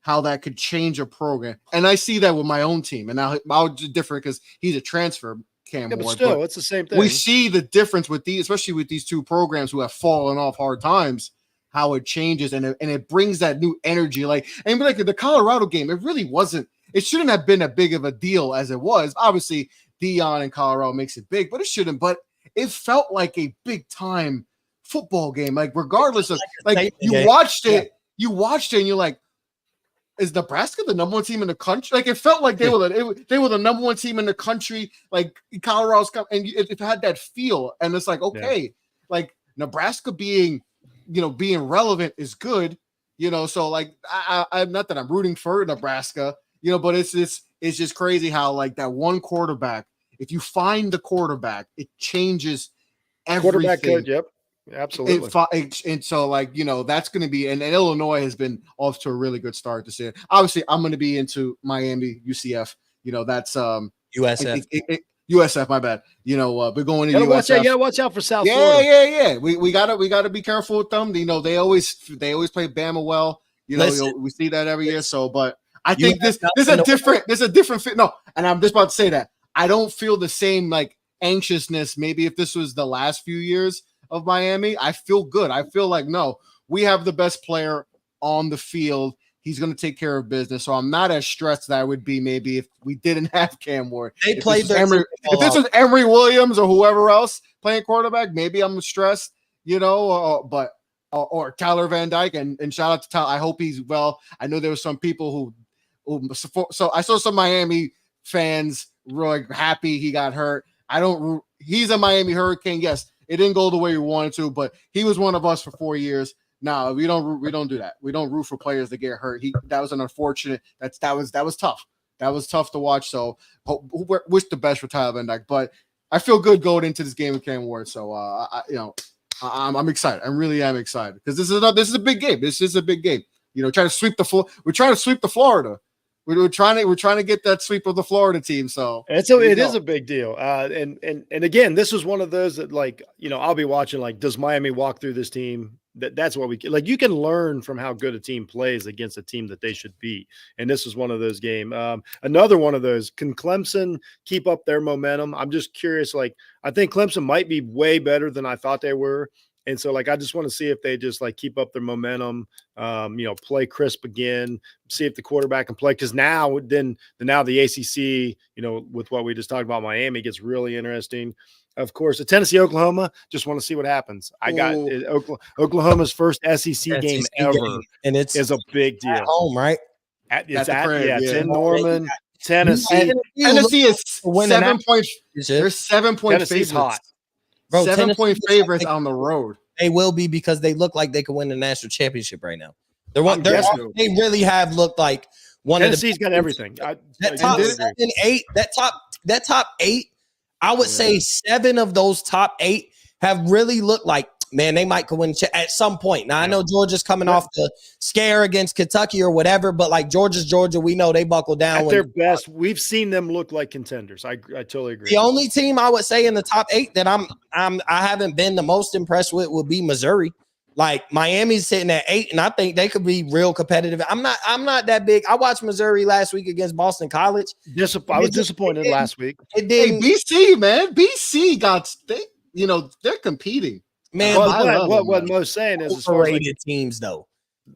how that could change a program. And I see that with my own team. And now I'll do different because he's a transfer, Cam Ward. But still, it's the same thing. We see the difference with these, especially with these two programs who have fallen off hard times, how it changes and it brings that new energy. Like the Colorado game, it really wasn't. It shouldn't have been as big of a deal as it was. Obviously, Dion in Colorado makes it big, but it shouldn't. But it felt like a big time football game. Like regardless of you watched it and you're like, is Nebraska the number one team in the country? Like it felt like they were the number one team in the country. Like Colorado's and it had that feel. And it's like, okay, like Nebraska being relevant is good. So like I'm not that I'm rooting for Nebraska, but it's just crazy how like that one quarterback, if you find the quarterback, it changes everything. Quarterback coach, yep. Absolutely. And so, like, that's going to be, and Illinois has been off to a really good start this year. Obviously, I'm going to be into Miami, UCF. That's USF. USF, my bad. We're going to USF. You gotta watch out for South Florida. Yeah. We gotta be careful with them. They always play Bama well. We see that every year. So, but I think this is a different fit. No, and I'm just about to say that I don't feel the same like anxiousness. Maybe if this was the last few years of Miami, I feel good. I feel like, no, we have the best player on the field. He's going to take care of business. So I'm not as stressed that I would be maybe if we didn't have Cam Ward. If this was Emory Williams or whoever else playing quarterback, maybe I'm stressed, or Tyler Van Dyke. And shout out to Tyler. I hope he's well. I know there were some people who so I saw some Miami fans really happy he got hurt. He's a Miami Hurricane. Yes. It didn't go the way we wanted to, but he was one of us for 4 years. No, we don't do that. We don't root for players that get hurt. That was an unfortunate. That was tough. That was tough to watch. So wish the best for Tyler Van Dyke. But I feel good going into this game with Cam Ward. So I'm excited. I really am excited because this is a big game. This is a big game. Trying to sweep the floor. We're trying to sweep the Florida. We're trying to get that sweep of the Florida team. So it is a big deal. And again, this is one of those that I'll be watching. Like, does Miami walk through this team? That's what you can learn from how good a team plays against a team that they should beat. And this is one of those games. Another one of those. Can Clemson keep up their momentum? I'm just curious. Like, I think Clemson might be way better than I thought they were. And so, I just want to see if they just keep up their momentum, play crisp again, see if the quarterback can play. Because now the ACC, with what we just talked about, Miami gets really interesting. Of course, the Tennessee-Oklahoma, just want to see what happens. I got Oklahoma's first SEC game ever, and is a big deal. At home, right? It's in Norman, Tennessee. Tennessee is 7 points. They're 7 point Tennessee's favorites. hot. Bro, 7 point favorites on the road. They will be because they look like they could win the national championship right now. They really have looked like one Tennessee's got everything. That top 7, 8, that top 8, I would say 7 of those top 8 have really looked like, man, they might win at some point. Now, I know Georgia's coming off the scare against Kentucky or whatever, but Georgia's Georgia, we know they buckle down. At their best, we've seen them look like contenders. I totally agree. The only team I would say in the top 8 that I haven't been the most impressed with would be Missouri. Miami's sitting at 8, and I think they could be real competitive. I'm not that big. I watched Missouri last week against Boston College. I was disappointed last week. Hey, BC, man. BC they're competing. Man, what Mo's saying is overrated teams though.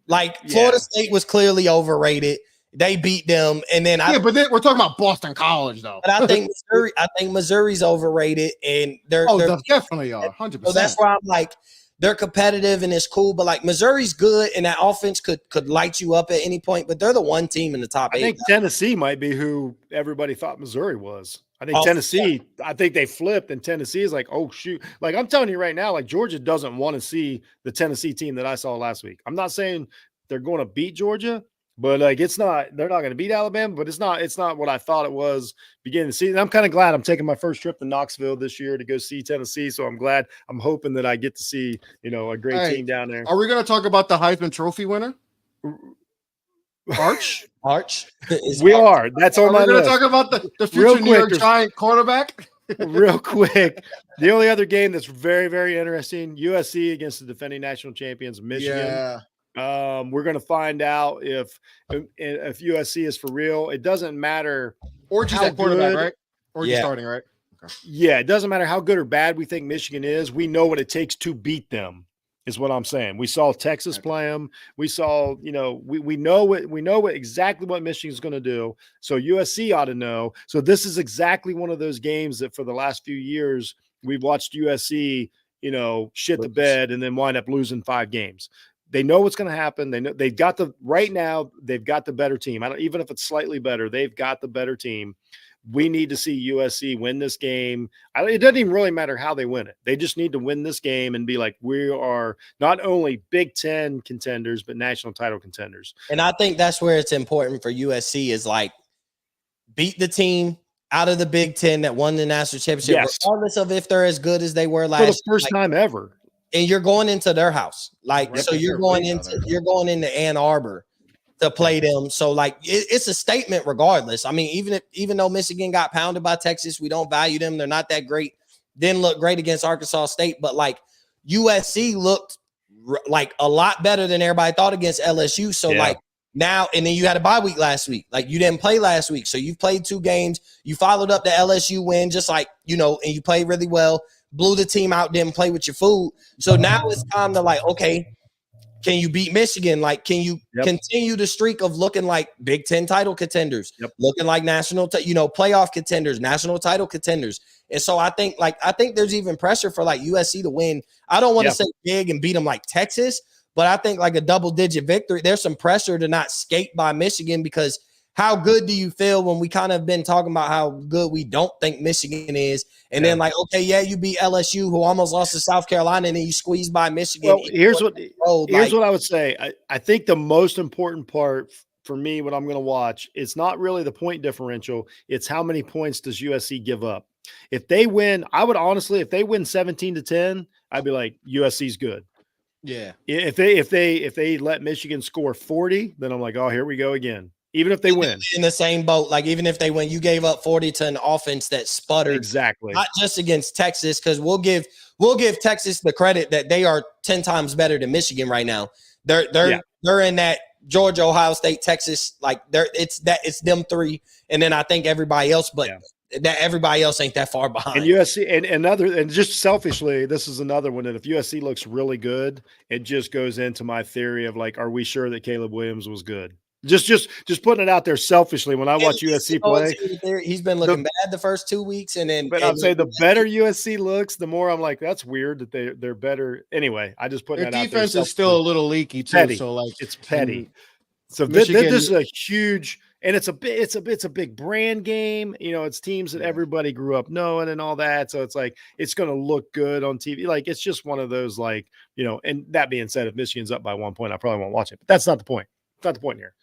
Florida State was clearly overrated. They beat them, and then but then we're talking about Boston College though. But I think Missouri's overrated, and they're definitely are 100%. So that's why I'm they're competitive and it's cool, but Missouri's good, and that offense could light you up at any point. But they're the one team in the top 8. I think Tennessee might be who everybody thought Missouri was. I think Tennessee, I think they flipped, and Tennessee is oh, shoot. I'm telling you right now, Georgia doesn't want to see the Tennessee team that I saw last week. I'm not saying they're going to beat Georgia. But like they're not going to beat Alabama, but it's not what I thought it was beginning of the season. I'm kind of glad I'm taking my first trip to Knoxville this year to go see Tennessee. So I'm hoping that I get to see, a great team down there. Are we going to talk about the Heisman Trophy winner? Arch? We are. That's on my list. We're going to talk about the future New York Giant quarterback? Real quick. The only other game that's very, very interesting, USC against the defending national champions, Michigan. Yeah. We're going to find out if USC is for real. It doesn't matter. Orgy's at quarterback, right? Orgy's starting, right? Okay. Yeah, it doesn't matter how good or bad we think Michigan is. We know what it takes to beat them, is what I'm saying. We saw Texas play them. We saw, we know exactly what Michigan's going to do. So USC ought to know. So this is exactly one of those games that for the last few years we've watched USC, shit the bed and then wind up losing 5 games. They know what's going to happen. They know they've got the better team. Even if it's slightly better, they've got the better team. We need to see USC win this game. It doesn't even really matter how they win it. They just need to win this game and be like, we are not only Big Ten contenders, but national title contenders. And I think that's where it's important for USC is like beat the team out of the Big Ten that won the national championship, regardless of if they're as good as they were last year. For the first time ever. And you're going into their house. So you're going into Ann Arbor to play them. So it's a statement regardless. I mean, even though Michigan got pounded by Texas, we don't value them. They're not that great. Didn't look great against Arkansas State, but USC looked like a lot better than everybody thought against LSU. So now, and then you had a bye week last week. You didn't play last week. So you've played 2 games. You followed up the LSU win, just and you played really well. Blew the team out, didn't play with your food. So now it's time to okay, can you beat Michigan? Can you continue the streak of looking like Big Ten title contenders, looking like national, playoff contenders, national title contenders? And so I think there's even pressure for USC to win. I don't want to say big and beat them like Texas, but I think a double-digit victory. There's some pressure to not skate by Michigan because how good do you feel when we kind of been talking about how good we don't think Michigan is? And then you beat LSU, who almost lost to South Carolina, and then you squeeze by Michigan. Well, here's what I would say. I think the most important part for me, what I'm going to watch, it's not really the point differential. It's how many points does USC give up? If they win, if they win 17-10, I'd be like, USC's good. Yeah. If they let Michigan score 40, then I'm like, oh, here we go again. Even if they win. In the same boat, even if they win, you gave up 40 to an offense that sputtered. Exactly. Not just against Texas, because we'll give Texas the credit that they are 10 times better than Michigan right now. They're in that Georgia, Ohio State, Texas, it's them 3, and then I think everybody else, but that everybody else ain't that far behind. And USC and just selfishly, this is another one that if USC looks really good, it just goes into my theory of are we sure that Caleb Williams was good? Just putting it out there selfishly. When I watch USC play, he's been looking bad the first 2 weeks, but I'm saying the better USC looks, the more I'm like, that's weird that they're better. Anyway, I just put that out there. Their defense is still a little leaky too, petty. so it's petty. So Michigan, this is a huge, and it's a big brand game. It's teams that everybody grew up knowing and all that. So it's going to look good on TV. It's just one of those And that being said, if Michigan's up by 1 point, I probably won't watch it. But that's not the point. It's not the point here.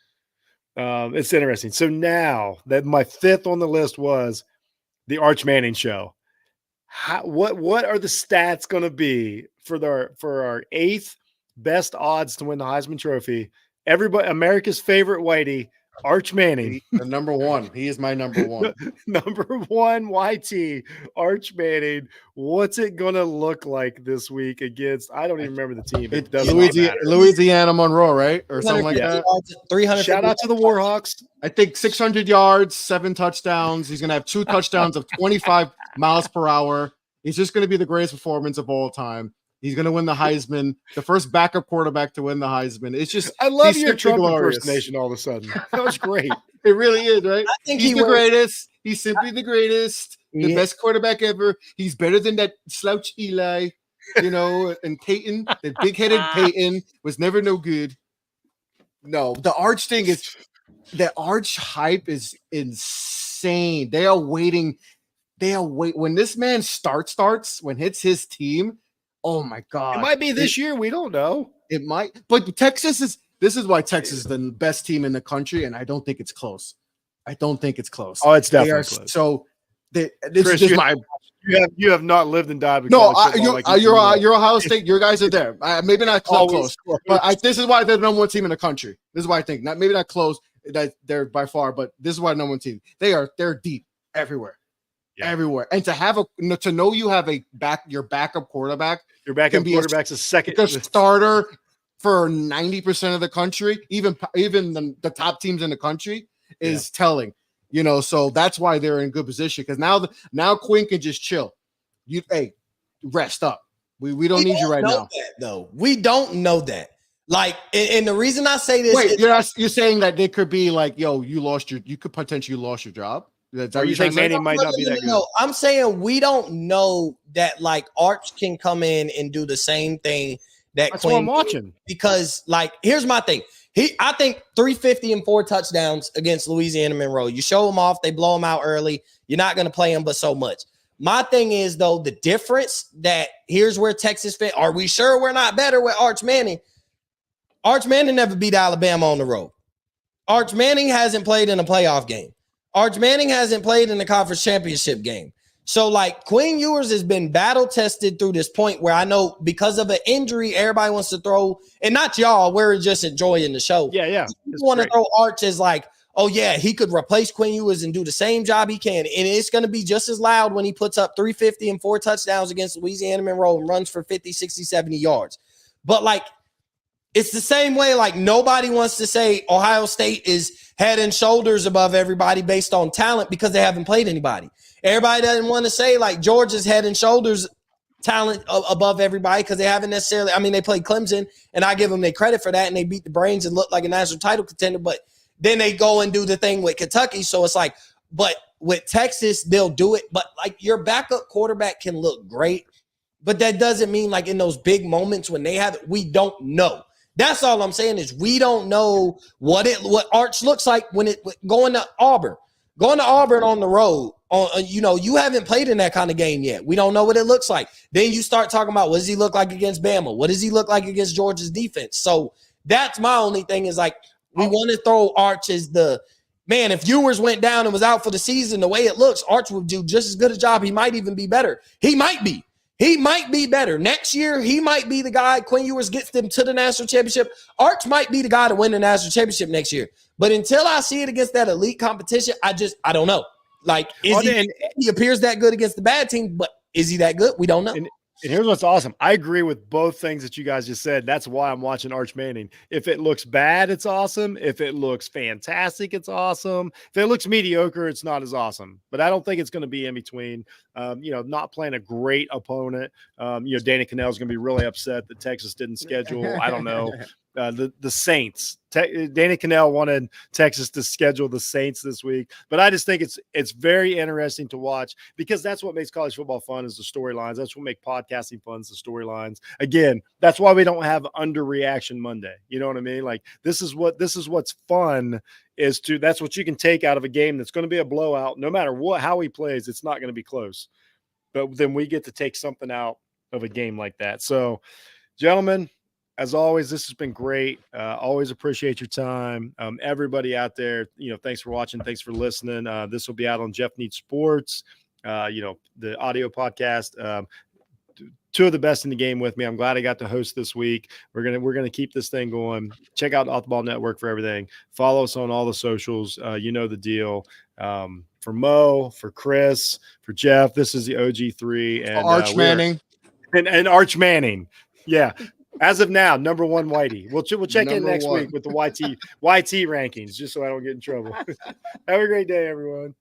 It's interesting. So now that my 5th on the list was the Arch Manning show. What are the stats going to be for our 8th best odds to win the Heisman Trophy? Everybody, America's favorite whitey, Arch Manning. The number 1. He is my number 1. Number 1 YT, Arch Manning. What's it going to look like this week against? I don't even remember the team. It doesn't matter. Louisiana Monroe, right? Or something like that. 300. Shout out to the Warhawks. I think 600 yards, 7 touchdowns. He's going to have 2 touchdowns of 25 miles per hour. He's just going to be the greatest performance of all time. He's going to win the Heisman, the first backup quarterback to win the Heisman. It's just, I love your Trump impersonation all of a sudden. That was great. It really is, right? I think he's the greatest. He's simply the greatest, the best quarterback ever. He's better than that slouch Eli, and Peyton, the big-headed Peyton was never no good. No, the Arch thing is, the Arch hype is insane. They are waiting. When this man starts, when hits his team, oh my God. It might be this year. We don't know. It might. But Texas is This is why Texas is the best team in the country, and I don't think it's close. I don't think it's close. Oh, it's They definitely are close. so. This Chris, is my you have not lived and died with no. college football like You're Ohio State. Your guys are there. Maybe not close, but this is why they're the number one team in the country. This is why I think maybe not close. That they're by far, but this is why number one team. They're deep everywhere. Yeah. Everywhere, and to know you have your backup quarterback, your backup quarterback's a second starter for 90% of the country, even the top teams in the country is telling, so that's why they're in good position because now Quinn can just chill. Rest up. We don't need you right now. Though we don't know that. Like, and the reason I say this, you're saying that they could be like, you could potentially lost your job. Or you think Manning might not be that good? No, I'm saying we don't know that like Arch can come in and do the same thing that's Quinn what I'm watching. Because like here's my thing. I think 350 and 4 touchdowns against Louisiana Monroe. You show them off, they blow them out early. You're not going to play them, but so much. My thing is though the difference that here's where Texas fit. Are we sure we're not better with Arch Manning? Arch Manning never beat Alabama on the road. Arch Manning hasn't played in a playoff game. Arch Manning hasn't played in the conference championship game. So, like, Quinn Ewers has been battle-tested through this point where I know because of an injury, everybody wants to throw, and not y'all, we're just enjoying the show. Yeah. You want to throw Arch as like, oh, yeah, he could replace Quinn Ewers and do the same job he can, and it's going to be just as loud when he puts up 350 and 4 touchdowns against Louisiana Monroe and runs for 50, 60, 70 yards. But, like, it's the same way, like, nobody wants to say Ohio State is head and shoulders above everybody based on talent because they haven't played anybody. Everybody doesn't want to say, like, Georgia's head and shoulders talent above everybody because they haven't necessarily – I mean, they played Clemson, and I give them their credit for that, and they beat the Brains and look like a national title contender, but then they go and do the thing with Kentucky. So it's like – but with Texas, they'll do it. But, like, your backup quarterback can look great, but that doesn't mean, like, in those big moments when they have it, we don't know. That's all I'm saying is we don't know what Arch looks like when going to Auburn. Going to Auburn on the road, you haven't played in that kind of game yet. We don't know what it looks like. Then you start talking about what does he look like against Bama? What does he look like against Georgia's defense? So that's my only thing is like we want to throw Arch as the man. If Ewers went down and was out for the season, the way it looks, Arch would do just as good a job. He might even be better. He might be. He might be better. Next year, he might be the guy. Quinn Ewers gets them to the national championship. Arch might be the guy to win the national championship next year. But until I see it against that elite competition, I don't know. Like, he appears that good against the bad team, but is he that good? We don't know. And here's what's awesome. I agree with both things that you guys just said. That's why I'm watching Arch Manning. If it looks bad, it's awesome. If it looks fantastic, it's awesome. If it looks mediocre, it's not as awesome. But I don't think it's going to be in between. Not playing a great opponent. Dana Cannell's going to be really upset that Texas didn't schedule. I don't know. The Saints. Dana Cannell wanted Texas to schedule the Saints this week, but I just think it's very interesting to watch because that's what makes college football fun is the storylines. That's what makes podcasting fun is the storylines. Again, that's why we don't have underreaction Monday. You know what I mean? Like this is what's fun that's what you can take out of a game that's going to be a blowout. No matter how he plays, it's not going to be close. But then we get to take something out of a game like that. So, gentlemen, as always, this has been great. Always appreciate your time. Everybody out there, thanks for watching. Thanks for listening. This will be out on Jeff Needs Sports, the audio podcast. Two of the best in the game with me. I'm glad I got to host this week. We're gonna keep this thing going. Check out Off the Ball Network for everything. Follow us on all the socials. You know the deal. For Mo, for Chris, for Jeff, this is the OG3 and Arch Manning and Arch Manning. Yeah. As of now, number one Whitey. We'll check in next week with the YT rankings, just so I don't get in trouble. Have a great day, everyone.